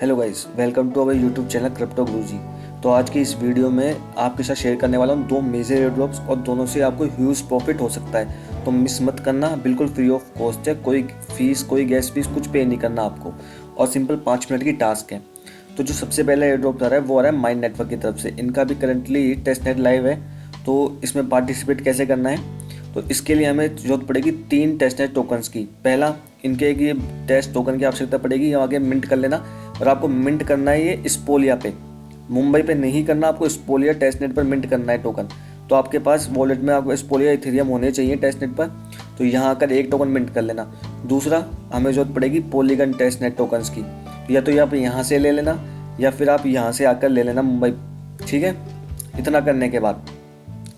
Hello guys, welcome to our YouTube channel crypto Guruji. तो आज की इस वीडियो में आपके साथ शेयर करने वाला हूँ दो मेजर एयर ड्रॉप्स और दोनों से आपको ह्यूज प्रॉफिट हो सकता है। तो मिस मत करना, बिल्कुल फ्री ऑफ कॉस्ट है, कोई फीस कोई गैस फीस कुछ पे नहीं करना आपको और सिंपल 5 मिनट की टास्क है। तो जो सबसे पहला एयर ड्रॉप आ रहा है वो आ रहा है माइंड नेटवर्क की तरफ से। इनका भी करंटली टेस्ट नेट लाइव है। तो इसमें पार्टिसिपेट कैसे करना है, तो इसके लिए हमें जरूरत पड़ेगी 3 टेस्टनेट टोकन्स की। पहला, इनके एक ये टेस्ट टोकन की आवश्यकता पड़ेगी, यहाँ आगे मिंट कर लेना। और आपको मिंट करना है ये स्पोलिया पे, मुंबई पे नहीं करना, आपको स्पोलिया टेस्टनेट पर मिंट करना है टोकन। तो आपके पास वॉलेट में आपको स्पोलिया इथेरियम होने चाहिए टेस्टनेट पर, तो यहाँ आकर एक टोकन मिंट कर लेना। दूसरा, हमें जरूरत पड़ेगी पॉलीगन टेस्टनेट टोकन्स की, या तो आप यहाँ से ले लेना या फिर आप यहाँ से आकर ले लेना मुंबई। ठीक है, इतना करने के बाद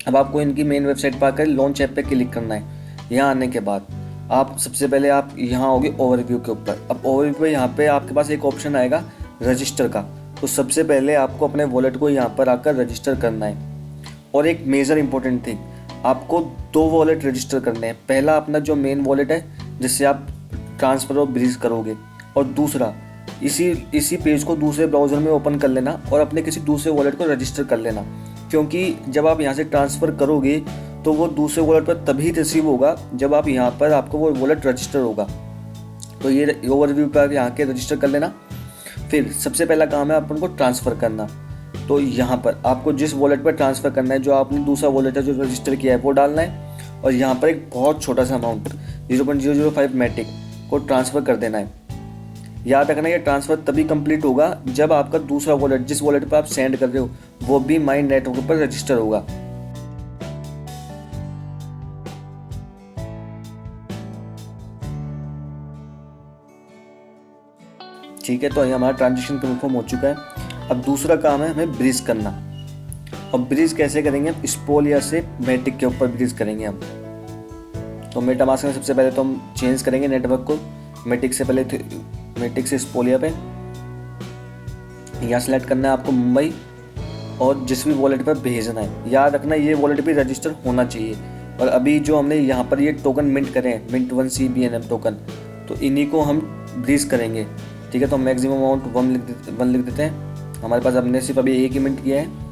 अब आपको इनकी मेन वेबसाइट पर आकर लॉन्च ऐप पे क्लिक करना है। यहाँ आने के बाद आप सबसे पहले आप यहाँ होगे ओवरव्यू के ऊपर। अब ओवरव्यू पे यहाँ पे आपके पास एक ऑप्शन आएगा रजिस्टर का। तो सबसे पहले आपको अपने वॉलेट को यहाँ पर आकर रजिस्टर करना है। और एक मेजर इंपॉर्टेंट थिंग, आपको 2 वॉलेट रजिस्टर करने हैं। पहला अपना जो मेन वॉलेट है जिससे आप ट्रांसफ़र और ब्रीज करोगे, और दूसरा इसी पेज को दूसरे ब्राउज़र में ओपन कर लेना और अपने किसी दूसरे वॉलेट को रजिस्टर कर लेना। क्योंकि जब आप यहाँ से ट्रांसफ़र करोगे तो वो दूसरे वॉलेट पर तभी रिसीव होगा जब आप यहाँ पर आपको वो वॉलेट रजिस्टर होगा। तो ये ओवरव्यू पर यहाँ के रजिस्टर कर लेना। फिर सबसे पहला काम है अपन को ट्रांसफ़र करना। तो यहाँ पर आपको जिस वॉलेट पर ट्रांसफ़र करना है, जो आपने दूसरा वॉलेट है जो रजिस्टर किया है वो डालना है, और यहाँ पर एक बहुत छोटा सा अमाउंट 0.005 मैटिक को ट्रांसफ़र कर देना है। याद रखना, ये ट्रांसफ़र तभी कंप्लीट होगा जब आपका दूसरा वॉलेट, जिस वॉलेट पर आप सेंड कर रहे हो, वो भी माइंड नेटवर्क पर रजिस्टर होगा। ठीक है, तो ये हमारा ट्रांजेक्शन कन्फर्म हो चुका है। अब दूसरा काम है हमें ब्रीज करना। अब ब्रीज कैसे करेंगे, हम स्पोलिया से मैटिक के ऊपर ब्रीज करेंगे हम। तो मेटामास्क में सबसे पहले तो हम चेंज करेंगे नेटवर्क को, मैटिक से पहले मैटिक से स्पोलिया पे। यहाँ सेलेक्ट करना है आपको मुंबई, और जिस भी वॉलेट पर भेजना है, याद रखना ये वॉलेट भी रजिस्टर होना चाहिए। और अभी जो हमने यहाँ पर ये टोकन मिंट करे हैं, मिंट 1 CBNM टोकन, तो इन्हीं को हम ब्रीज करेंगे। ठीक है, तो मैक्सिमम अमाउंट 1 लिख देते हैं। हमारे पास हमने सिर्फ अभी एक ही मिंट किया है।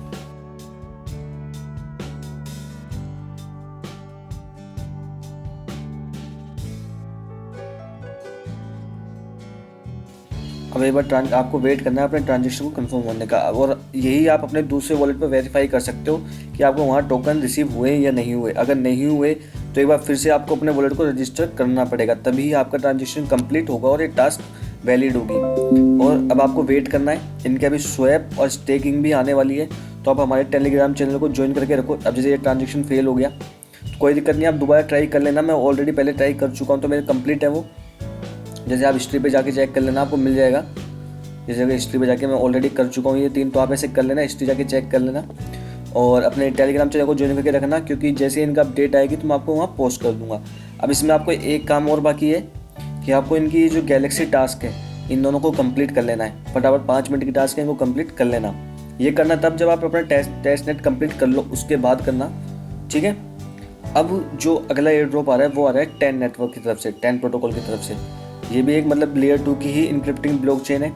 अब एक बार आपको वेट करना है अपने ट्रांजेक्शन को कंफर्म होने का, और यही आप अपने दूसरे वॉलेट पर वेरीफाई कर सकते हो कि आपको वहाँ टोकन रिसीव हुए या नहीं हुए। अगर नहीं हुए तो एक बार फिर से आपको अपने वॉलेट को रजिस्टर करना पड़ेगा, तभी आपका ट्रांजेक्शन कंप्लीट होगा और ये टास्क वैलिड होगी। और अब आपको वेट करना है, इनके अभी स्वैप और स्टेकिंग भी आने वाली है। तो आप हमारे टेलीग्राम चैनल को ज्वाइन करके रखो। अब जैसे ये ट्रांजेक्शन फेल हो गया तो कोई दिक्कत नहीं, आप दोबारा ट्राई कर लेना। मैं ऑलरेडी पहले ट्राई कर चुका हूँ, तो मेरे कंप्लीट है वो। जैसे आप हिस्ट्री पे जाके चेक कर लेना, आपको मिल जाएगा। जैसे हिस्ट्री पे जाके मैं ऑलरेडी कर चुका हूँ ये 3, तो आप ऐसे कर लेना, हिस्ट्री जाके चेक कर लेना। और अपने टेलीग्राम चैनल को ज्वाइन करके रखना, क्योंकि जैसे इनका अपडेट आएगी तो मैं आपको वहाँ पोस्ट कर दूँगा। अब इसमें आपको एक काम और बाकी है कि आपको इनकी जो गैलेक्सी टास्क है, इन दोनों को कंप्लीट कर लेना है। फटाफट 5 मिनट की टास्क है, इनको कंप्लीट कर लेना। ये करना तब जब आप अपना टेस्ट नेट कंप्लीट कर लो, उसके बाद करना। ठीक है, अब जो अगला एयर ड्रॉप आ रहा है वो आ रहा है 10 नेटवर्क की तरफ से, 10 प्रोटोकॉल की तरफ से। ये भी एक मतलब लेयर 2 की ही इनक्रिप्टिंग ब्लॉकचेन है।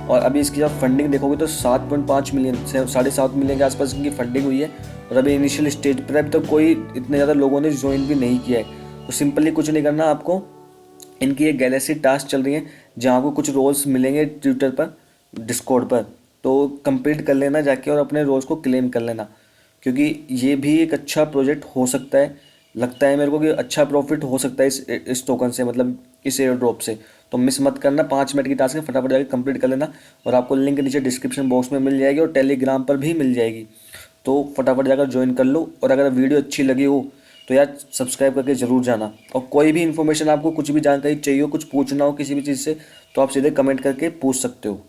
और अभी इसकी जब फंडिंग देखोगे तो 7.5 मिलियन से 7.5 मिलियन के आसपास इनकी फंडिंग हुई है। और अभी इनिशियल स्टेज पर, अभी तक कोई इतने ज़्यादा लोगों ने ज्वाइन भी नहीं किया है। तो सिंपली कुछ नहीं करना आपको, इनकी एक गैलेक्सी टास्क चल रही है जहाँ को कुछ रोल्स मिलेंगे ट्विटर पर, डिस्कॉर्ड पर, तो कंप्लीट कर लेना जाके और अपने रोल्स को क्लेम कर लेना। क्योंकि ये भी एक अच्छा प्रोजेक्ट हो सकता है, लगता है मेरे को कि अच्छा प्रॉफिट हो सकता है इस टोकन से, मतलब इस एयर ड्रॉप से। तो मिस मत करना, 5 मिनट की टास्क है, फटाफट जाकर कंप्लीट कर लेना। और आपको लिंक नीचे डिस्क्रिप्शन बॉक्स में मिल जाएगी और टेलीग्राम पर भी मिल जाएगी। तो फटाफट जाकर ज्वाइन कर लो। और अगर वीडियो अच्छी लगी हो तो यार सब्सक्राइब करके ज़रूर जाना। और कोई भी इन्फॉर्मेशन, आपको कुछ भी जानकारी चाहिए हो, कुछ पूछना हो किसी भी चीज़ से, तो आप सीधे कमेंट करके पूछ सकते हो।